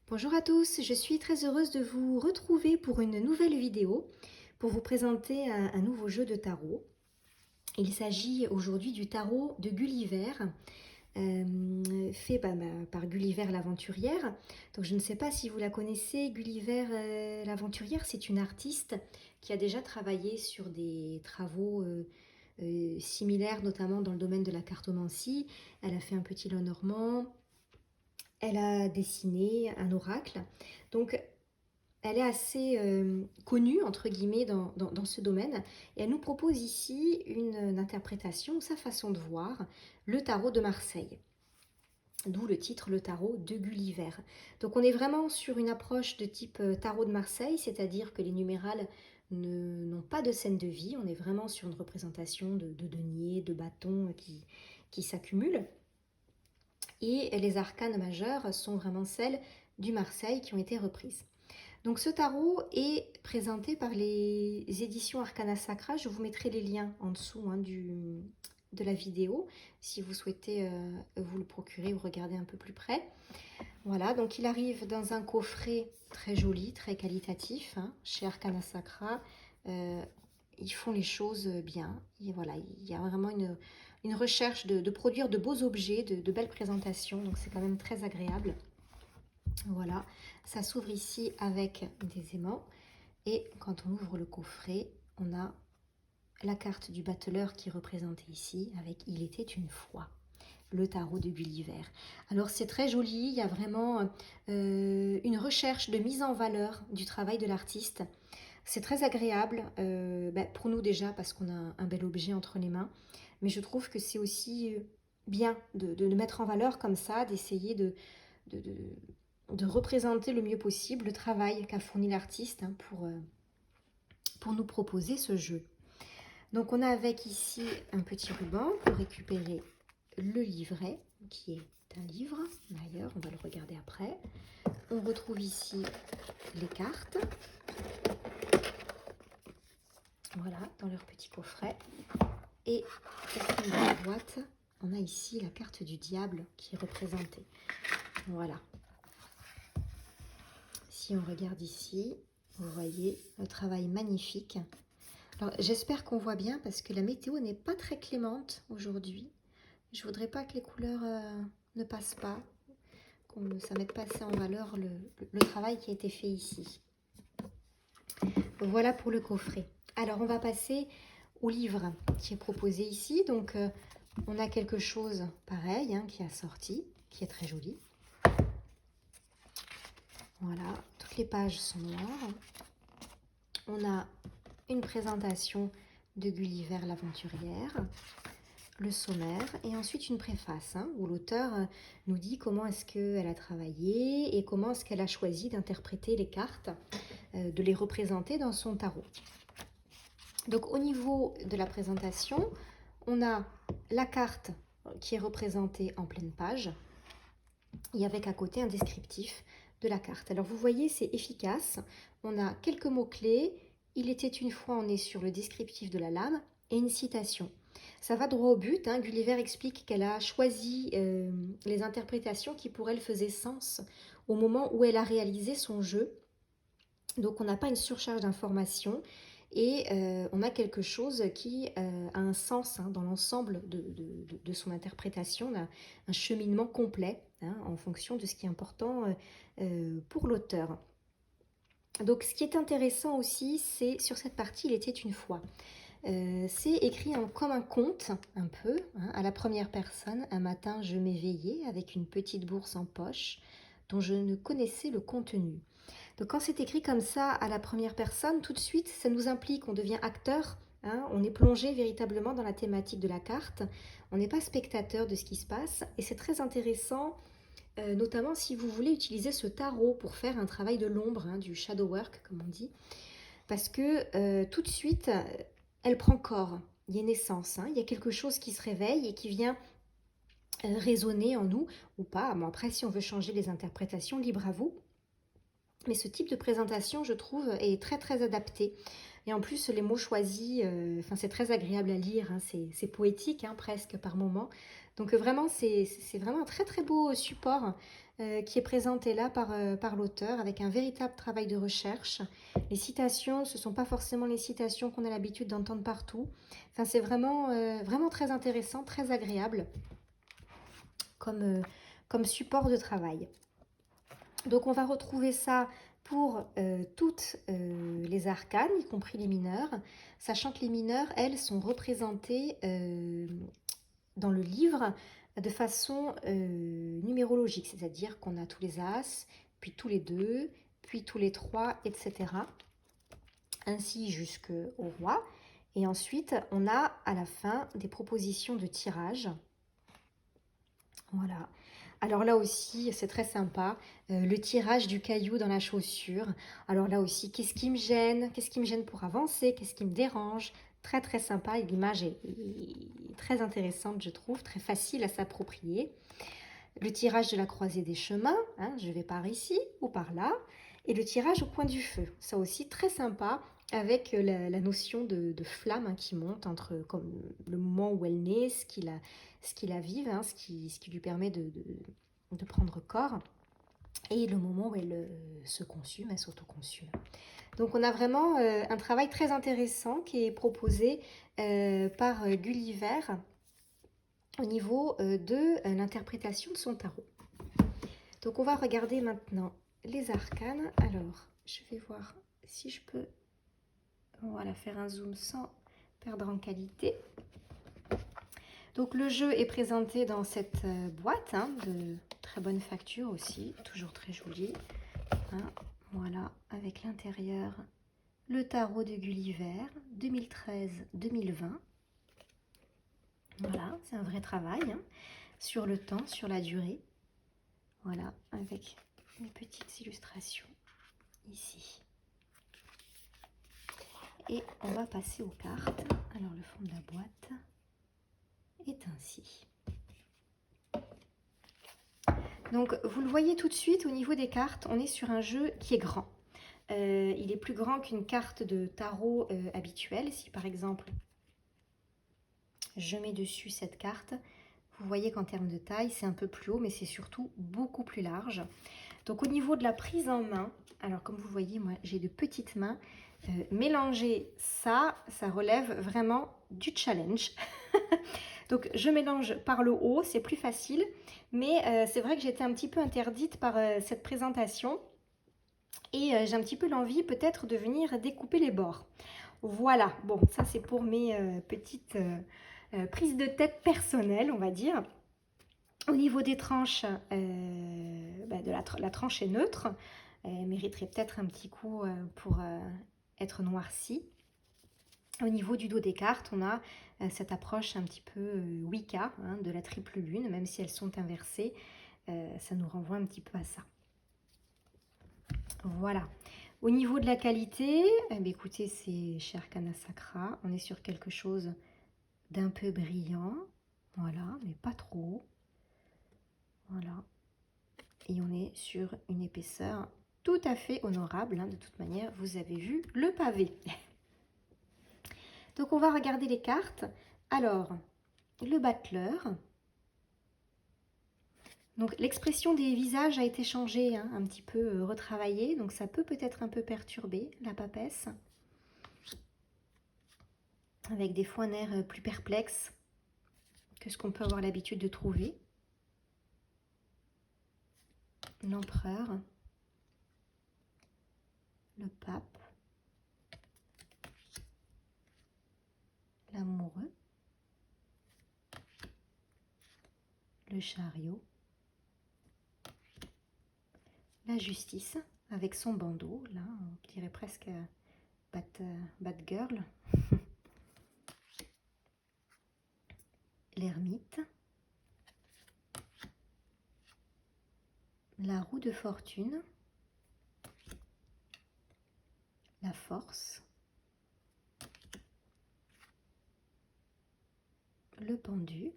Bonjour à tous, je suis très heureuse de vous retrouver pour une nouvelle vidéo pour vous présenter un nouveau jeu de tarot. Il s'agit aujourd'hui du tarot de Gulliver, fait par Gulliver l'aventurière. Donc je ne sais pas si vous la connaissez, Gulliver l'aventurière, c'est une artiste qui a déjà travaillé sur des travaux similaires, notamment dans le domaine de la cartomancie. Elle a fait un petit Lenormand, elle a dessiné un oracle. Donc elle est assez connue, entre guillemets, dans ce domaine. Et elle nous propose ici une interprétation, sa façon de voir, le tarot de Marseille. D'où le titre, le tarot de Gulliver. Donc on est vraiment sur une approche de type tarot de Marseille, c'est-à-dire que les numérales n'ont pas de scène de vie. On est vraiment sur une représentation de deniers, de bâtons qui s'accumulent. Et les arcanes majeures sont vraiment celles du Marseille qui ont été reprises. Donc ce tarot est présenté par les éditions Arcana Sacra. Je vous mettrai les liens en dessous de la vidéo si vous souhaitez vous le procurer ou regarder un peu plus près. Voilà, donc il arrive dans un coffret très joli, très qualitatif, hein, chez Arcana Sacra. Ils font les choses bien. Et voilà, il y a vraiment une recherche de produire de beaux objets, de belles présentations. Donc c'est quand même très agréable. Voilà, ça s'ouvre ici avec des aimants. Et quand on ouvre le coffret, on a la carte du battleur qui est représentée ici avec Il était une fois, le tarot de Gulliver. Alors c'est très joli, il y a vraiment une recherche de mise en valeur du travail de l'artiste. C'est très agréable pour nous déjà parce qu'on a un bel objet entre les mains, mais je trouve que c'est aussi bien de le mettre en valeur comme ça, d'essayer de, de, de représenter le mieux possible le travail qu'a fourni l'artiste hein, pour nous proposer ce jeu. Donc on a avec ici un petit ruban pour récupérer le livret, qui est un livre, d'ailleurs on va le regarder après. On retrouve ici les cartes, voilà, dans leur petit coffret. Et au fond de la boîte, on a ici la carte du diable qui est représentée. Voilà. Si on regarde ici, vous voyez le travail magnifique. Alors j'espère qu'on voit bien parce que la météo n'est pas très clémente aujourd'hui. Je voudrais pas que les couleurs ne passent pas, ça mette pas assez en valeur le travail qui a été fait ici. Voilà pour le coffret. Alors on va passer au livre qui est proposé ici. Donc on a quelque chose pareil hein, qui a sorti, qui est très joli. Voilà, toutes les pages sont noires. On a une présentation de Gulliver l'aventurière, le sommaire et ensuite une préface hein, où l'auteur nous dit comment est-ce qu'elle a travaillé et comment est-ce qu'elle a choisi d'interpréter les cartes, de les représenter dans son tarot. Donc au niveau de la présentation, on a la carte qui est représentée en pleine page et avec à côté un descriptif de la carte. Alors vous voyez, c'est efficace. On a quelques mots-clés. Il était une fois, on est sur le descriptif de la lame et une citation. Ça va droit au but. Hein. Gulliver explique qu'elle a choisi les interprétations qui pour elle faisaient sens au moment où elle a réalisé son jeu. Donc on n'a pas une surcharge d'informations et on a quelque chose qui a un sens hein, dans l'ensemble de son interprétation, un cheminement complet hein, en fonction de ce qui est important pour l'auteur. Donc ce qui est intéressant aussi, c'est sur cette partie, il était une fois. C'est écrit comme un conte, un peu, hein, à la première personne. Un matin, je m'éveillais avec une petite bourse en poche dont je ne connaissais le contenu. Donc quand c'est écrit comme ça à la première personne, tout de suite, ça nous implique, on devient acteur, hein, on est plongé véritablement dans la thématique de la carte, on n'est pas spectateur de ce qui se passe, et c'est très intéressant, notamment si vous voulez utiliser ce tarot pour faire un travail de l'ombre, hein, du shadow work comme on dit, parce que tout de suite, elle prend corps, il y a naissance, hein, il y a quelque chose qui se réveille et qui vient résonner en nous, ou pas, bon, après si on veut changer les interprétations, libre à vous. Mais ce type de présentation, je trouve, est très très adapté. Et en plus, les mots choisis, c'est très agréable à lire, hein, c'est poétique hein, presque par moment. Donc vraiment, c'est vraiment un très très beau support qui est présentée là par l'auteur avec un véritable travail de recherche. Les citations, ce ne sont pas forcément les citations qu'on a l'habitude d'entendre partout. Enfin, c'est vraiment très intéressant, très agréable comme support de travail. Donc on va retrouver ça pour toutes les arcanes, y compris les mineurs, sachant que les mineurs, elles, sont représentées dans le livre de façon numérologique, c'est-à-dire qu'on a tous les as, puis tous les 2, puis tous les 3, etc. Ainsi jusqu'au roi. Et ensuite, on a à la fin des propositions de tirage. Voilà. Alors là aussi, c'est très sympa, le tirage du caillou dans la chaussure. Alors là aussi, qu'est-ce qui me gêne? Qu'est-ce qui me gêne pour avancer? Qu'est-ce qui me dérange? Très très sympa, et l'image est très intéressante, je trouve, très facile à s'approprier. Le tirage de la croisée des chemins, hein, je vais par ici ou par là. Et le tirage au point du feu, ça aussi très sympa, avec la notion de flamme, hein, qui monte entre comme le moment où elle naît, ce qui la vive, hein, ce qui lui permet de prendre corps, et le moment où elle se consume, elle s'autoconsume. Donc on a vraiment un travail très intéressant qui est proposé par Gulliver au niveau de l'interprétation de son tarot. Donc on va regarder maintenant les arcanes. Alors, je vais voir si je peux, voilà, faire un zoom sans perdre en qualité. Donc le jeu est présenté dans cette boîte, hein, de très bonne facture aussi, toujours très jolie. Hein, voilà, avec l'intérieur, le tarot de Gulliver 2013-2020. Voilà, c'est un vrai travail, hein, sur le temps, sur la durée. Voilà, avec mes petites illustrations ici. Et on va passer aux cartes. Alors le fond de la boîte est ainsi. Donc vous le voyez tout de suite au niveau des cartes, on est sur un jeu qui est grand. Il est plus grand qu'une carte de tarot habituelle. Si par exemple je mets dessus cette carte, vous voyez qu'en termes de taille c'est un peu plus haut, mais c'est surtout beaucoup plus large. Donc au niveau de la prise en main, alors comme vous voyez, moi j'ai de petites mains, mélanger ça relève vraiment du challenge. Donc je mélange par le haut, c'est plus facile, mais c'est vrai que j'étais un petit peu interdite par cette présentation et j'ai un petit peu l'envie peut-être de venir découper les bords. Voilà, bon, ça c'est pour mes petites prises de tête personnelles, on va dire. Au niveau des tranches, la tranche est neutre. Elle mériterait peut-être un petit coup pour être noircie. Au niveau du dos des cartes, on a cette approche un petit peu Wicca, hein, de la triple lune, même si elles sont inversées, ça nous renvoie un petit peu à ça. Voilà. Au niveau de la qualité, écoutez, c'est chez Arcana Sacra, on est sur quelque chose d'un peu brillant, voilà, mais pas trop. Voilà. Et on est sur une épaisseur tout à fait honorable, hein, de toute manière, vous avez vu le pavé. Donc on va regarder les cartes. Alors, le battleur. Donc l'expression des visages a été changée, hein, un petit peu retravaillée, donc ça peut peut-être un peu perturber la papesse. Avec des fois un air plus perplexe que ce qu'on peut avoir l'habitude de trouver. L'empereur. Le pape. L'amoureux. Le chariot. La justice avec son bandeau, là, on dirait presque Batgirl. L'ermite. La roue de fortune. La force. Le pendu.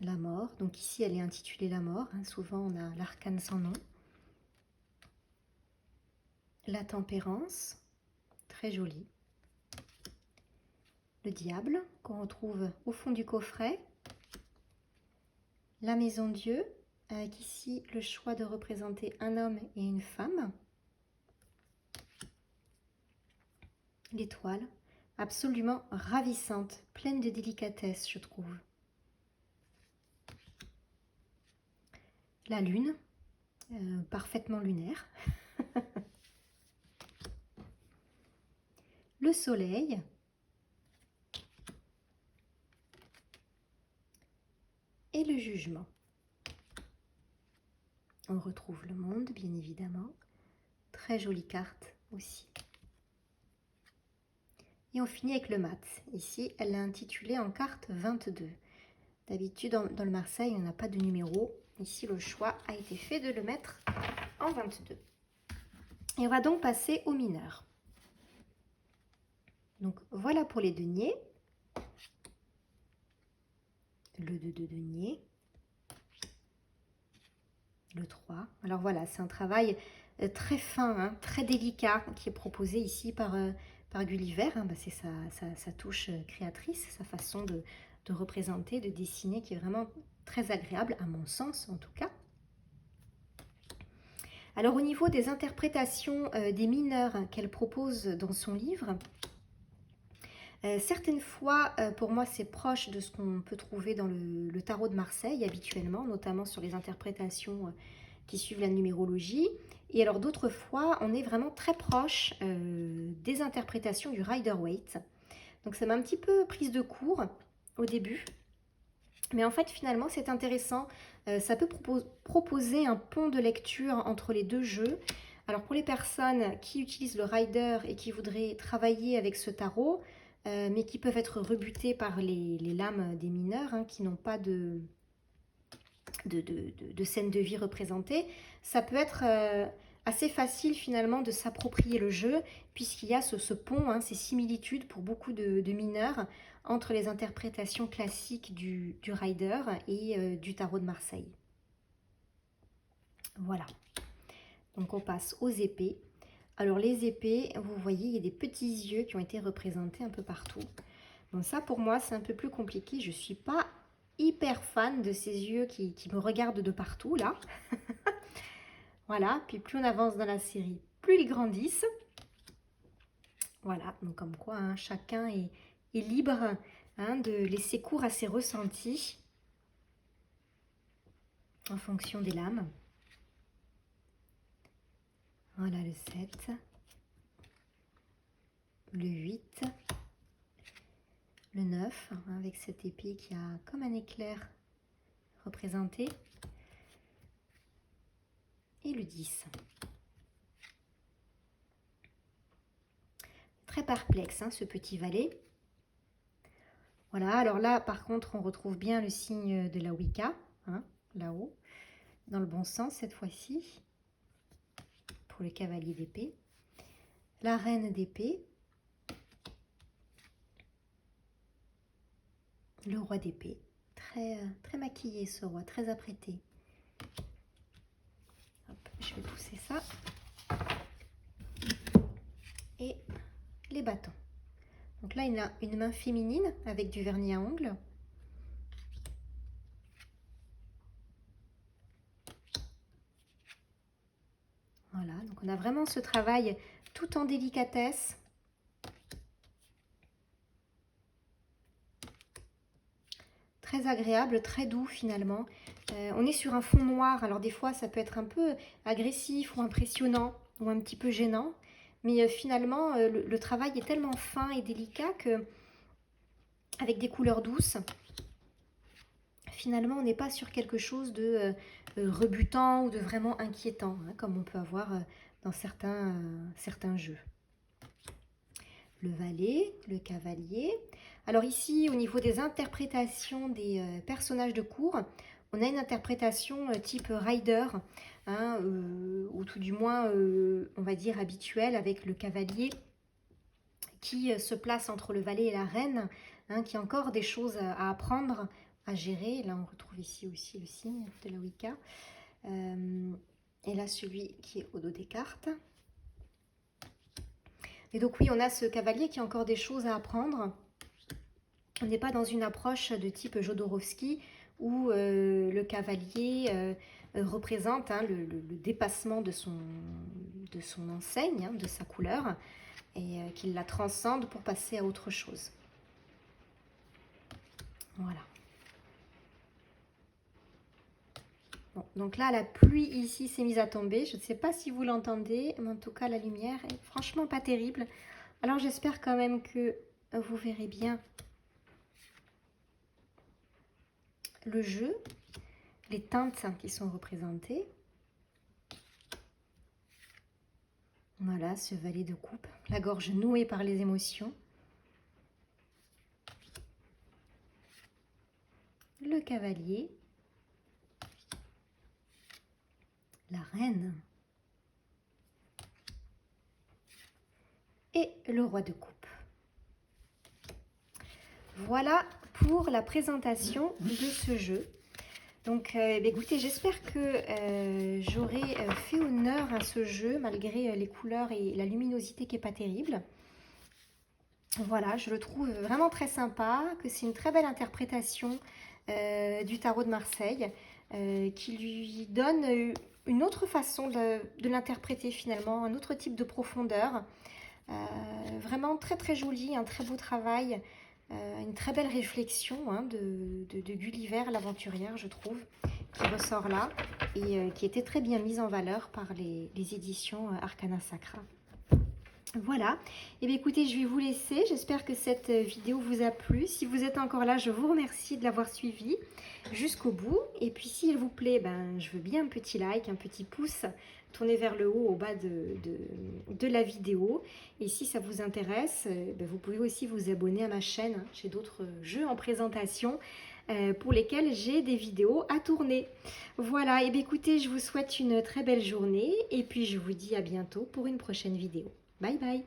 La mort, donc ici elle est intitulée la mort, hein. Souvent on a l'arcane sans nom. La tempérance, très jolie. Le diable, qu'on retrouve au fond du coffret. La maison Dieu, avec ici le choix de représenter un homme et une femme. L'étoile, absolument ravissante, pleine de délicatesse, je trouve. La lune, parfaitement lunaire. Le soleil. Et le jugement. On retrouve le monde, bien évidemment. Très jolie carte aussi. Et on finit avec le mat. Ici, elle l'a intitulé en carte 22. D'habitude, dans le Marseille, on n'a pas de numéro. Ici, le choix a été fait de le mettre en 22. Et on va donc passer au mineur. Donc, voilà pour les deniers. Le 2 de denier. Le 3. Alors voilà, c'est un travail très fin, hein, très délicat, qui est proposé ici par Gulliver. Hein. Bah, c'est sa touche créatrice, sa façon de représenter, de dessiner, qui est vraiment très agréable, à mon sens en tout cas. Alors au niveau des interprétations des mineurs qu'elle propose dans son livre, certaines fois, pour moi, c'est proche de ce qu'on peut trouver dans le tarot de Marseille habituellement, notamment sur les interprétations qui suivent la numérologie. Et alors d'autres fois, on est vraiment très proche des interprétations du Rider-Waite. Donc ça m'a un petit peu prise de court au début. Mais en fait, finalement, c'est intéressant. Ça peut proposer un pont de lecture entre les deux jeux. Alors pour les personnes qui utilisent le Rider et qui voudraient travailler avec ce tarot, mais qui peuvent être rebutées par les lames des mineurs, hein, qui n'ont pas de scène de vie représentée, ça peut être assez facile finalement de s'approprier le jeu, puisqu'il y a ce pont, hein, ces similitudes pour beaucoup de mineurs entre les interprétations classiques du Rider et du tarot de Marseille. Voilà. Donc on passe aux épées. Alors les épées, vous voyez, il y a des petits yeux qui ont été représentés un peu partout. Bon, ça pour moi c'est un peu plus compliqué. Je ne suis pas hyper fan de ces yeux qui me regardent de partout là. Voilà, puis plus on avance dans la série, plus ils grandissent. Voilà, donc comme quoi hein, chacun est libre hein, de laisser cours à ses ressentis en fonction des lames. Voilà le 7, le 8, le 9, hein, avec cette épée qui a comme un éclair représenté, et le 10. Très perplexe hein, ce petit valet. Voilà, alors là par contre on retrouve bien le signe de la Wicca, hein, là-haut, dans le bon sens cette fois-ci, pour le cavalier d'épée. La reine d'épée, le roi d'épée, très maquillé ce roi, très apprêté. Hop, je vais pousser ça. Et les bâtons. Donc là, il a une main féminine avec du vernis à ongles. Voilà, donc on a vraiment ce travail tout en délicatesse. Très agréable, très doux finalement. On est sur un fond noir, alors des fois ça peut être un peu agressif ou impressionnant ou un petit peu gênant. Mais finalement, le travail est tellement fin et délicat que, avec des couleurs douces, finalement on n'est pas sur quelque chose de rebutant ou de vraiment inquiétant, hein, comme on peut avoir dans certains jeux. Le valet, le cavalier. Alors ici, au niveau des interprétations des personnages de cour, on a une interprétation type rider, hein, ou tout du moins, on va dire, habituelle, avec le cavalier qui se place entre le valet et la reine, hein, qui a encore des choses à apprendre, à gérer. Là, on retrouve ici aussi le signe de la Wicca. Et là, celui qui est au dos des cartes. Et donc oui, on a ce cavalier qui a encore des choses à apprendre. On n'est pas dans une approche de type Jodorowsky, où le cavalier représente hein, le dépassement de son enseigne, hein, de sa couleur, et qu'il la transcende pour passer à autre chose. Voilà. Bon, donc là, la pluie ici s'est mise à tomber. Je ne sais pas si vous l'entendez, mais en tout cas, la lumière est franchement pas terrible. Alors, j'espère quand même que vous verrez bien le jeu, les teintes qui sont représentées. Voilà, ce valet de coupe, la gorge nouée par les émotions. Le cavalier. La reine et le roi de coupe. Voilà pour la présentation de ce jeu. Donc écoutez, j'espère que j'aurai fait honneur à ce jeu malgré les couleurs et la luminosité qui n'est pas terrible. Voilà, je le trouve vraiment très sympa, que c'est une très belle interprétation du tarot de Marseille qui lui donne une autre façon de l'interpréter finalement, un autre type de profondeur. Vraiment très très joli, un très beau travail, une très belle réflexion hein, de Gulliver, l'aventurière, je trouve, qui ressort là et qui était très bien mise en valeur par les éditions Arcana Sacra. Voilà, et bien écoutez, je vais vous laisser, j'espère que cette vidéo vous a plu. Si vous êtes encore là, je vous remercie de l'avoir suivi jusqu'au bout. Et puis s'il vous plaît, je veux bien un petit like, un petit pouce tourné vers le haut au bas de la vidéo. Et si ça vous intéresse, vous pouvez aussi vous abonner à ma chaîne. J'ai d'autres jeux en présentation pour lesquels j'ai des vidéos à tourner. Voilà, et bien écoutez, je vous souhaite une très belle journée et puis je vous dis à bientôt pour une prochaine vidéo. Bye bye.